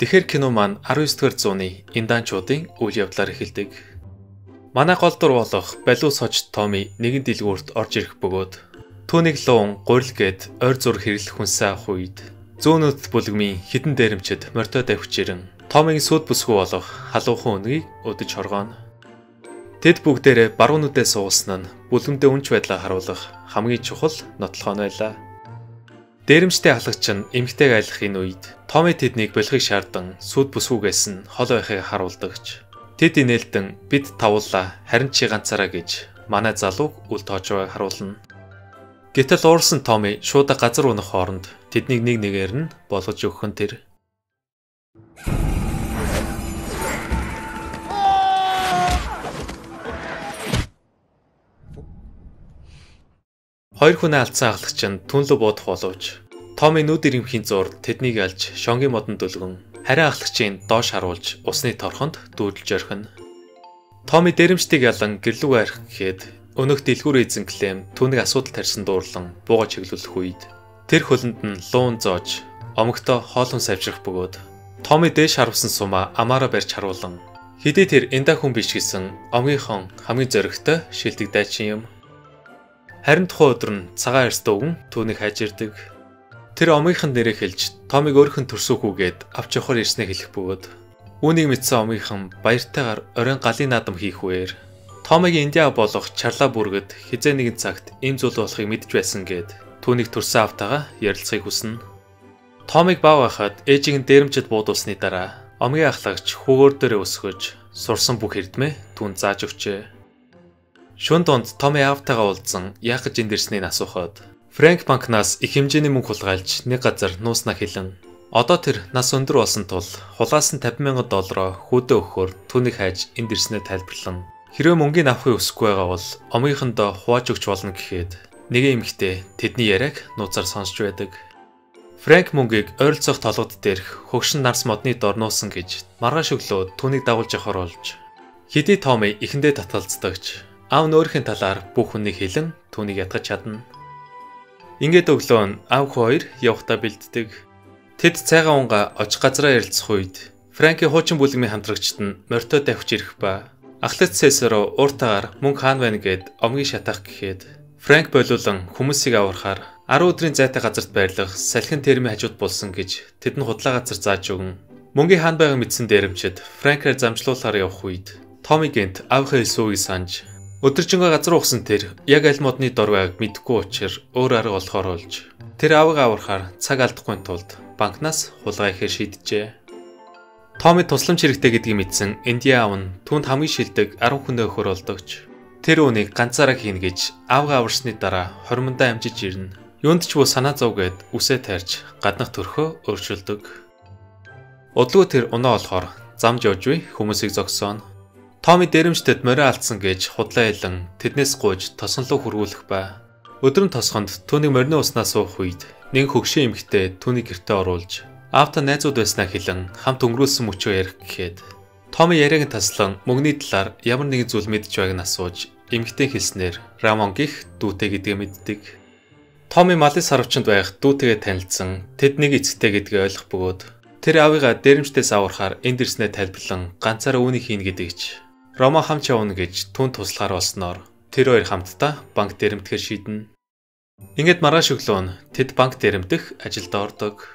Тэгэхэр кино маань 19-р зууны индаанчуудын үйл явдлаар эхэлдэг. Манай гол дур болох Балиус хожид Томи нэгэн дэлгүүрт орж ирэх бөгөөд түүнийг луун гурил гээд ойр зур хэрэглэх хүнсээ авах үед зүүнөд бүлгмийн хідэн дээрэмчид морьтой давхиж ирэн Томигийн сүд бүсгүй болох халуухан үнгийг өдөж хоргооно. Тэд бүгдээрээ баруунуудаа суусан нь бүлгэмдээ үнч байдлаа харуулах хамгийн чухал нотлохоо байлаа. Дээрэмчтэй халагч нь эмгтэйг айлахын үед Томи тэднийг болохыг шаардсан сүд бүсгүйгээс нь хол байхыг харуулдагч. Тэд инээлдэн бид тавуулаа харин чи ганцаараа гэж манай залууг үл тоож байгааг харуулна. Гэтэл уурсан Томи шууд газар унах хооронд тэднийг нэг нэгээр нь болгож өгөх нь тэр. Хоёр хүн алдсан ахлагч нь түнлө буудах боловч Томи нүд ирэмхийн зур тэднийг алж шонгийн модонд дөлгөн харин ахлагчийн доош харуулж усны торхонд дүүдлж орхино. Томи дээрэмчдийг ялан гэрлүүг арих гэхэд өнөх дэлгүүр эзэн Клем түүнийг асуудал тарьсан дуурлан бууга чиглүүлэх үед тэр хөлөнд нь луун зоож омогтой хоолун савжрах бөгөөд Томи дээш харуулсан сумаа амаараа барьж харуулan хэдий тэр энда хүн биш гэсэн омгийнхон хамгийн зоригтой шилдэг дайчин юм. Харин тухайн өдөр нь цагаан арьстай өвгөн түүнийг хайж ирдэг. Тэр омгийнхан нэрээ хэлж Томиг өөрхөн төрсөөхүүгээд авч явахаар ирснээ хэлэх бөгөөд үүнийг мэдсэн омгийнхан баяртайгаар оройн галын наадам хийх үеэр Томигийн Индиа болох Чарла бүргэд хизээ нэгэн цагт ийм зүйл болохыг мэдж байсан гэд түүнийг төрсөн автагаа ярилцахыг хүснэ. Томиг бав байхад ээжийн дээрэмчэд буудуулсны дараа омгийн ахлагч хүүгээр дээрээ өсгөж сурсан бүх эрдмээ түүнд зааж өгчээ. Шөнө донд Томи автагаа уулзсан яах гэж энд ирснийг асуухад Фрэнк банкнаас их хэмжээний мөнгө хулгайлж нэг газар нууснаа хэлэн одоо тэр нас өндөр болсон тул хулгаас нь $50,000 хүүдээ өгөхөөр түүнийг хайж энд ирснээ тайлбарлан хэрвээ мөнгөний авахыг хүсэхгүй байгаа бол омгийнхондоо хувааж өгч болно гэхэд нэгэн эмэгтэй тэдний яриаг нууцаар сонсч байдаг. Фрэнк мөнгийг ойролцоох толгод дээрх хөгшин нарс модны дор нуусан гэж маргааш өглөө түүнийг дагуулж явахаар болж хэдий Томи ихэндээ татгалздагч аав нөөрхийн талаар бүх хүнийг хэлэн түүнийг ятгах чадна. Ингээд өглөө нь аав хоёр явхдаа бэлддэг. Тэд цайгаан унгаа очих газраа ярилцах үед Фрэнкийн хуучин бүлгмийн хамтрагчид нь морьтой давхиж ирэх ба ахлагч Сесаро ууртаагаар мөнгө хаана байна гэд омгийг шатах гэхэд Фрэнк болиулан хүмүүсийг аврахаар 10 өдрийн зайтай газарт байрлах салхин термийн хажууд болсон гэж тэдэнд худлаа газар зааж өгөн мөнгөний хаана байгааг мэдсэн дээрэмчид Фрэнкээр замжлуулахаар явах үед Томи гэнт аавынхаа хэлсүүгийг санаж өдөржингөө газар ухсан тэр яг аль модны дор байгааг мэдэхгүй учраас өөр арга олохоор болж тэр аавыг аврахаар цаг алдахгүй тулд банкнаас хулгай ихээр шийджээ. Томи тусламж хэрэгтэй гэдгийг мэдсэн Индиа аав нь түүнд хамгийн шилдэг 10 хүнээ өгөхөр болдогч. Тэр үнийг ганцаараа хийнэ гэж аавгаа аварсны дараа хоримондоо амжиж ирнэ. Юунд ч бүү санаа зовгээд үсээ тайрч гаднах төрхөө өөрчилдөг. Удалгүй тэр унаа олохоор замж явж буй хүмүүсийг зогсооно. Томи дээрэмчдэд морио алдсан гэж худлаа хэлэн тэднээс гуйж тосонлоо хүргүүлэх ба өдөр нь тосгонд түүнийг морино уснаас суух үед нэг хөгшин эмэгтэй түүнийг гэртээ оруулж аавтай найзууд байснаа хэлэн хамт өнгөрүүлсэн мөчөө ярих гэхэд Томи яриаг нь таслан мөнгөний талаар ямар нэгэн зүйл мэдж байгааг нь асууж эмэгтэй хэлснээр Рамон гих дүүтэй гэдгээ мэддэг. Томи малын сарвчанд байх дүүтэйгээ танилцсан тэд нэг эцэгтэй гэдгээ ойлгох бөгөөд тэр аавыгаа дээрэмчдээс аврахаар энд ирснээ тайлбарлан ганцаараа үүнийг хийнэ гэдэгч Рома хамт явна гэж түн туслахаар болсноор тэр хоёр хамтдаа банк дээрэмтгэхэр шийднэ. Ингээд маргааш өглөө нь тэд банк дээрэмдэх ажилд ордог.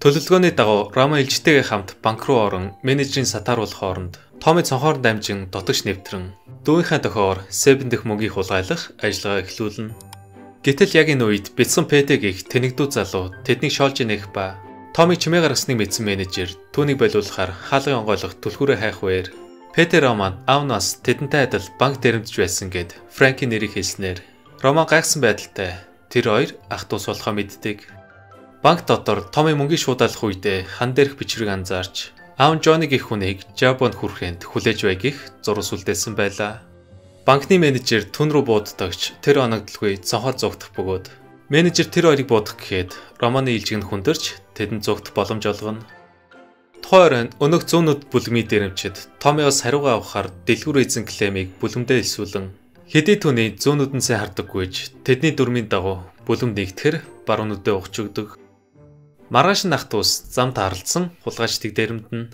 Төлөвлөгөөний дагуу Рома элжтэйгээ хамт банк руу орон менежерийн сатааруулах хооронд Томи цонхоор дамжин дотогч нэвтрэн дүүнийхээ дохиоор Себен дэх мөнгийг хулгайлах ажиллагаа эхлүүлнэ. Гэтэл яг энэ үед бяцхан Пэдэ гих тэнэгдүү залуу тэднийг шоолж инех ба Томи чимээ гаргасныг мэдсэн менежер түүнийг болиулахаар хаалгын онгойлгох түлхүүрээ хайх үеэр Петер Роман аавнаас тэдэнтэй адил банк дээрэмдэж байсан гэд Фрэнкийн нэрийг хэлснээр Роман гайхсан байдалтай тэр хоёр ах дус болохоо мэддэг. Банк дотор Томи мөнгийг шуудаалах үедээ хан дээрх бичвэрийг анзаарч аав Джоны гих хүнийг Жабонд хүрэхэд хүлээж байг гих зурус үлдээсэн байлаа. Банкны менежер түн рүү бууддагч тэр оногдлгүй цонхоор зугдах бөгөөд менежер тэр хоёрыг буудах гэхэд Романы илжиг нь хүндэрч тэдэнд зугдах боломж олгоно. Тухайн өнөөх зүүнүүд бүлгмийн дээрэмчид Томиос хариугаа авахаар дэлгүүр эзэн Клемийг бүлэмдээ элсүүлэн хэдий түүний зүүнүүд нь сайн хардаггүйж тэдний дүрмийн дагуу бүлэм нэгтгэхэр баруун нүдээ ухч өгдөг. Маргааш нь ах дүүс замд харалдсан хулгайчдыг дээрэмдэнэ.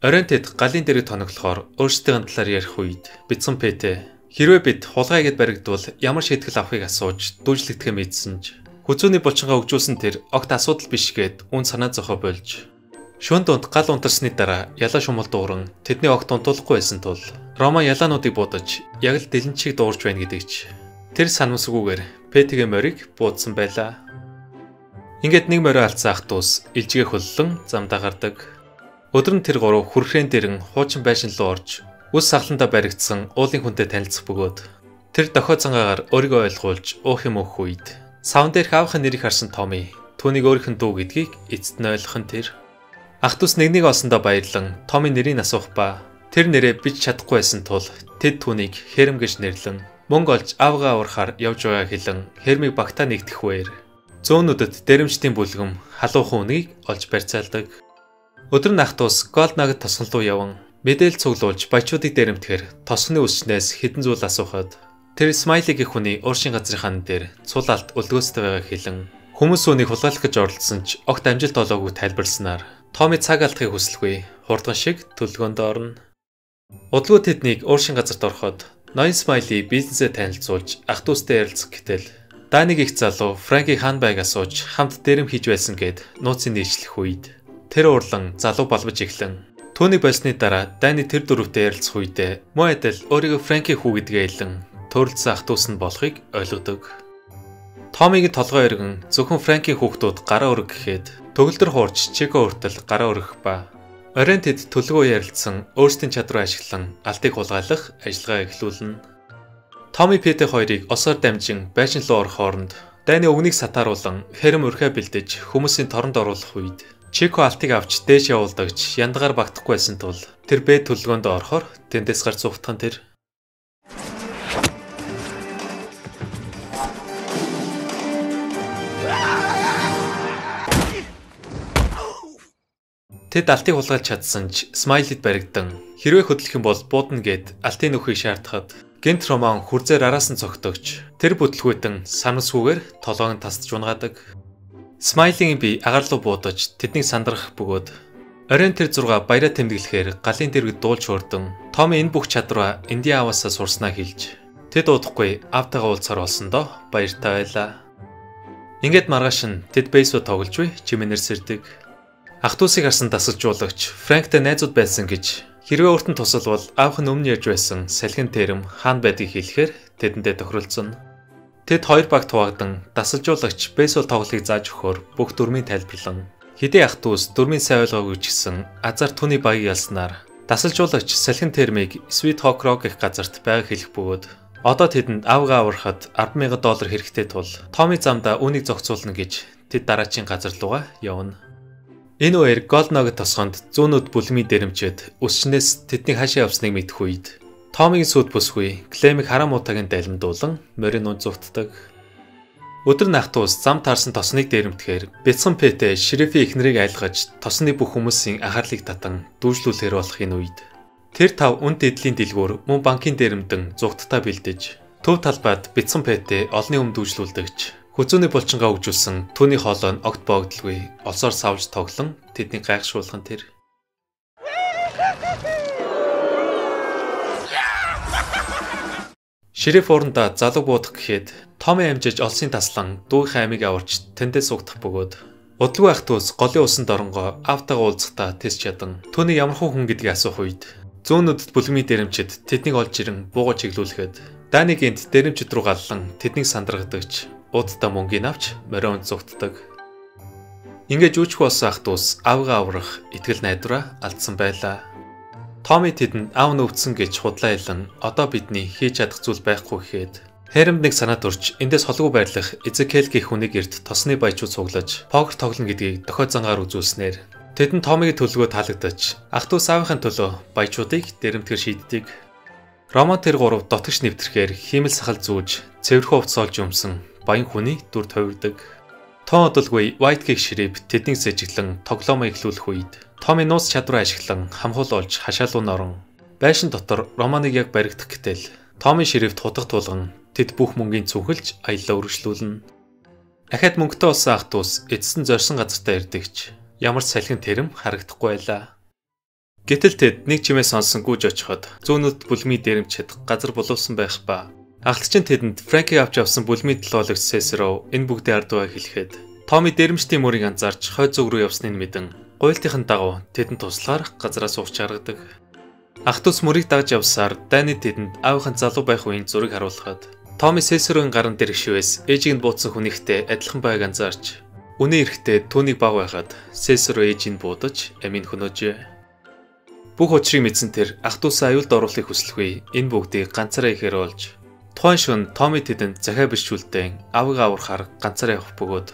Оройн тэд галын дэрэг тоноглохоор өөрсдийн талаар ярих үед бицэн Пэтэ хэрвээ бид хулгай гэд баригдвал ямар шийтгэл авахыг асууж дүүжлэгдэхээ мэдсэн ч хүзүүний булчингаа өгжүүлсэн тэр огт асуудал биш гэд үн санаа зохио болж шөнө дунд гал унтарсны дараа ялаа шумал дууран тэдний огт унтуулахгүй байсан тул Рома ялаануудыг будаж яг л дэлэнчийг дуурж байна гэдэгч тэр санамсгүйгээр Пэтэгийн морийг буудсан байлаа. Ингээд нэг морио алдсан ах дүүс илжигээ хөллөн замдаа гардаг. Өдөр нь тэр гурав хүрхрээн дэрэн хуучин байшин руу орж үс сахландаа баригдсан уулын хүнтэй танилцах бөгөөд тэр дохио цангаагаар өөрийгөө ойлгуулж уух юм өөх үед савн дээрх аавынхаа нэрийг харсан Томи түүнийг өөрийнх нь дүү гэдгийг эцэст нь ойлгох нь тэр. Ах дүүс нэгнийг олсондоо баярлан Томи нэрийг асуух ба тэр нэрээ бич чадахгүй байсан тул тэд түүнийг Хэрэм гэж нэрлэн мөнгө олж аавгаа аврахаар явж байгаа хэлэн Хэрмийг багтаа нэгтгэхвээр зөөнүүдэд дээрэмчдийн бүлгэм халуухан үнийг олж барьцаалдаг. Өдөр нь ах дүүс Голд Нагет тосгон руу яван мэдээлэл цуглуулж баячуудыг дээрэмтгэхээр тосгоны үсчнээс хэдэн зүйл асуухад тэр Смайли гэх хүний ууршийн газрын хан дээр цул алт өлгөөстэй байгааг хэлэн хүмүүс үүнийг хулгайлах гэж оролдсон ч огт амжилт олоогүй тайлбарснаар Томи цаг алдахыг хүсэлгүй хурдган шиг төлөвлөгөөнд орно. Удалгүй тэднийг ууршийн газарт ороход ноён Смайли бизнесээ танилцуулж ах дүүстэй ярилцах гэтэл Даниг их залуу Франкийг хаан байг асууж хамт дэрэм хийж байсан гэд нууцын нийслэх үед тэр урлан залуу балбаж эхлэн түүнийг болсны дараа Дани тэр дөрөвтэй ярилцах үедээ муу адил өөрийгөө Франкийн хүү гэдгээ хэлэн төрөлцсөн ах дүүс нь болохыг ойлгодог. Томигийн толгой эргэн зөвхөн Франкийн хүүхдүүд гараа өргөх гэхэд төгөлдөр хуурч Чико хүртэл гараа өргөх ба оройн тэд төлөвөө ярилцсан өөрсдийн чадвараа ашиглан алдыг хулгайлах ажиллагаа эхлүүлнэ. Томи Пэтэ хоёрыг осоор дамжин байшин руу орох хооронд Дани өгнийг сатааруулан Хэрэм өрхөө бэлдэж хүмүүсийн торонд оруулах үед Чико алтыг авч дээш явуулдагч яндагаар багтахгүй байсан тул тэр бэд төлөвлөгөөнд орохоор тэндээс гарч зугтхан тэр. Тэд алтыг хулгайлж чадсан ч Смайлид баригдан хэрвээ хөдлөх юм бол буудна гэд алтын нөхийг шаардахад гэнт Роман хүрзээр араас нь цогтөгч тэр бүтлгүүтэн санамсгүйгээр толгойг тасдж унагаадаг. Смайлигийн бие агаар руу буудаж тэднийг сандрах бөгөөд оройн тэр 6 баяраа тэмдэглэхээр галын дэргэд дуулж хөрдөн Томи энэ бүх чадвараа Инди аваасаа сурснаа хэлж тэд удахгүй автагаа уулзахаар болсондоо баяртай байлаа. Ингээд маргааш нь тэд бейсбол тоглож буй чимэнэр сэрдэг. Ах дүүсийг харсан дасгалжуулагч Франктай найзууд байсан гэж хэрвээ өөртөө тусалвал аавх нь өмнө ярьж байсан салхин тэрэм хаан байдгийг хэлэхээр тэдэндээ тохиролцсон. Тэд хоёр баг туваагдан дасгалжуулагч бейсбол тоглохыг зааж өгөхөөр бүх дүрмийн тайлбарлан хэдий ах дүүс дүрмийн сайн ойлгоогүй ч гэсэн азар түүний багийг ялснаар дасгалжуулагч салхин термийг Sweet Hawk Rock гэх газарт байгааг хэлэх бөгөөд одоо тэдэнд аавгаа аврахад $10,000 хэрэгтэй тул Томи замдаа үүнийг зохицуулна гэж тэд дараачийн газар руугаа явна. Энэ үеэр Голд Нагет тосгонд зүүнүүд бүлмийн дээрэмчэд өсчнээс тэдний хаашаа явсныг мэдэх үед Томигийн сүд бүсгүй Клемиг хараа муутагийн далимдуулан морин унд зугтдаг. Өдөр нь ах дүүс зам таарсан тосныг дээрэмтгэхээр бяцхан Пэтэ шерифийн эхнэрийг айлгаж тосны бүх хүмүүсийн анхаарлыг татан дүүжлүүлэхээр болохын үед тэр тав үнд эдлийн дэлгүүр мөн банкын дээрэмдэн зугттай бэлдэж төв талбайд бяцхан Пэтэ олны өмнө дүүжлүүлдэгч хүзүүний булчингаа өгжүүлсэн түүний хоолой нь огт боогдолгүй олсоор савж тоглон тэдний гайхшуулхан тэр. Шериф уранда залуу буудах гэхэд Томи амжиж олсын таслан дүүхийн амийг аварч тэндээс сугдах бөгөөд удалгүй ах дүүс голын усанд оронгоо автагаа уулзахдаа тэс чадан түүний ямар хүн гэдгийг асуух үед зүүнүүдэд бүлгмийн дээрэмчэд тэднийг олж ирэн буугаж чиглүүлэхэд Дани гэнт дээрэмчэд рүү галлан тэднийг сандрагдагч уудтаа мөнгөний авч морион зугтдаг. Ингээд жүжиг болсон ах дүүс аавгаа аврах итгэл найдвараа алдсан байлаа. Томи тэдэнд аав нөвцсөн гэж худлаа хэлэн одоо бидний хийж чадах зүйл байхгүй гэхэд Хэрэм нэг санаа төрж эндээс холгүй байрлах Эзекел гэх хүнийг эрт тосны баячууд цуглаж покер тоглоно гэдгийг дохио зангаар үзүүлснээр тэдэнд Томигийн төлөвөө таалагдаж ах дүүс аавынхаа төлөө баячуудыг дээрэмтгэр шийддэг. Роман тэр гурав дотгоч нэвтрэхээр хиймэл сахал зүүж цэвэрхэн хувцас олж өмсөн баян хүний дүр товирдог. Тон одолгүй White гэх ширээв тэднийг сэжиглэн тоглоомоо эхлүүлэх үед Томи нууц чадвараа ашиглан хамхуул олж хашаалуу норон Байшин дотор Романыг яг баригдах гэтэл Томми ширээвт хутга тулган тэд бүх мөнгийг цүнхэлж аяллаа үргэлжлүүлнэ. Ахад мөнгөтэй болсон ах дүүс эцэст нь зорьсон газартаа ирдэгч ямар ч салхин тэрэм харагдахгүй байлаа. Гэтэл тэд нэг чимээ сонсон гүйж очиход зүүнүүд бүлмий дээрэмчэд газар боловсон байх ба ахлагч нь тэдэнд Франкийг авч явсан бүлмий толгойлогч Сесаро энэ бүгдийн ард тугаа хэлэхэд Томми дээрэмчдийн мөрийг анзаарч хойд зүг рүү явсныг мэдэн гуйлтын дагуу тэдэнд туслахаар газараа суугч харгадаг. Ах дүүс мөрийг дагж явсаар дайны тэдэнд аавынхаа залуу байх үеийн зургийг харуулхад Томми Сесарогийн гаран дээр хшивээс ээжийг нь буудсан хүнийхтэй адилхан байгааг анзаарч үнэн эрэхтэй түүнийг баг байхад Сесаро ээжийг буудаж амийг хөнөөжээ. Бүх учрыг мэдсэн тэр ах дүүсээ аюулд оруулахыг хүслэхгүй энэ бүгдийг ганцаараа ихээр болж тухайн шөнө Томми тэдэнд захиа бишүүлдэн авыг аврахаар ганцаараа явах бөгөөд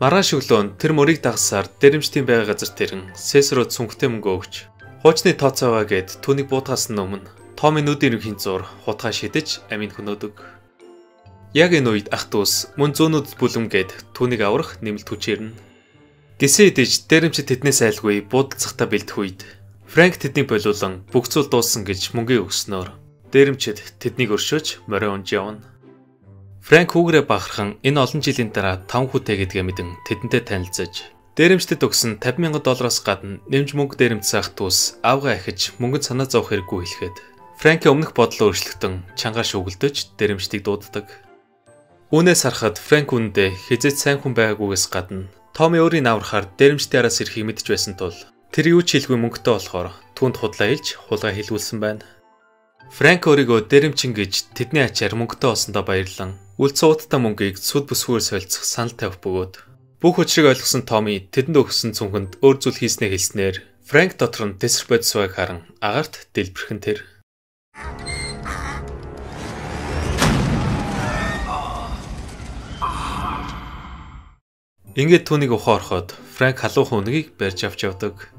маргааш өглөө тэр мөрийг дагсаар дээрэмчдийн байгаа газар тэрэн Сесаро цүнхтэй мөнгө өгч хуучны тооцоогоо гээд түүнийг буудгаас өмнө Томми нүдийн ерөнхийн зур хутгаа шидэж амийг хөнөөдөг. Яг энэ үед ах дүүс мөн зүүнүүд бүлэм гээд түүнийг аврах нэмэлт хүчээрнэ. Гисэн идэж дээрэмчид тэднээс айлгүй буудалцахтаа бэлдэх үед Франк тэднийг болиулан бүх зүйл дууссан гэж мөнгө өгснөөр дээрэмчид тэднийг өршөөж морой унж явна. Франк хүүгээрээ бахархан энэ олон жилийн дараа 5 хүүтэй гэдгээ мэдэн тэдэнтэй танилцаж дээрэмчдэд өгсөн $50,000 гадна нэмж мөнгө дээрэмцсэн ах дүүс аавгаа ахиж мөнгөнд санаа зовох хэрэггүй хэлэхэд Франкийн өмнөх бодлоо өөрчлөгдөн чангаар шүглдэж дээрэмчдийг дууддаг. Үүнээс харахад Франк үндэ хизээч сайн хүн байгаагүйгээс гадна Томми өөрийн аврахаар дээрэмчдийн араас ирэхийг мэдж байсан тул тэр юу ч хэлгүй мөнгөтэй болохоор түүнд худлаа хэлж хулгай хэлүүлсэн байна. Франк өөрийгөө дээрэмчин гэж тэдний ачаар мөнгөтэй олсондоо баярлан үл цуудтай мөнгийг сүд бүсгүйгээр солилцох санал тавих бөгөөд бүх учрыг ойлгосон Томми тэдэнд өгсөн цүнхэнд өөр зүйл хийснээ хэлснээр Франк дотор нь дэсрэх бодис байг харан агаарт дэлбэрхэн тэр. Ингээд түүнийг ухаархад Франк халуухан үнгийг барьж авч явдаг.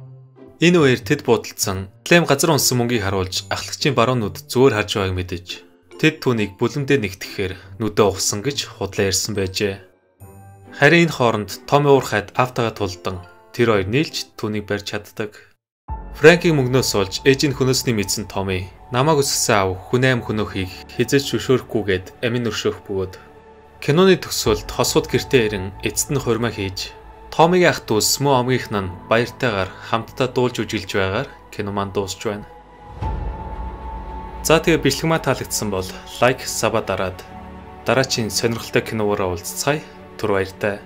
Энэ үеэр тэд буудалцсан Клем газар унсан мөнгийг харуулж ахлагчийн баруунууд зүгээр харж байгааг мэдэж тэд түүнийг бүлэмдээ нэгтгэхээр нүдэ ухсан гэж худлаа ярьсан байжээ. Харин энэ хооронд Томми уурхайд автагаа тулдан тэр хоёр нийлж түүнийг барьж чаддаг. Франкийг мөнгнөөс олж ээжийн хөнөөсний мэдсэн Томми намааг өсгсөн аав хүн аим хөнөөхийг хизээч зөвшөөрөхгүйгээд амин өршөөх бөгөөд киноны төгсгөлд хосууд гэртээ ирэн эцэст нь хурмаа хийж Томмигийн ах дүүс мөн омгийнх нь баяртайгаар хамтдаа дуулж үжилж байгаар кино маань дуусч байна. За тэгээ бичлэг маань таалагдсан бол лайк, саба дараад дараачийн сонирхолтой киногоор уулзцгаая. Түр баяртай.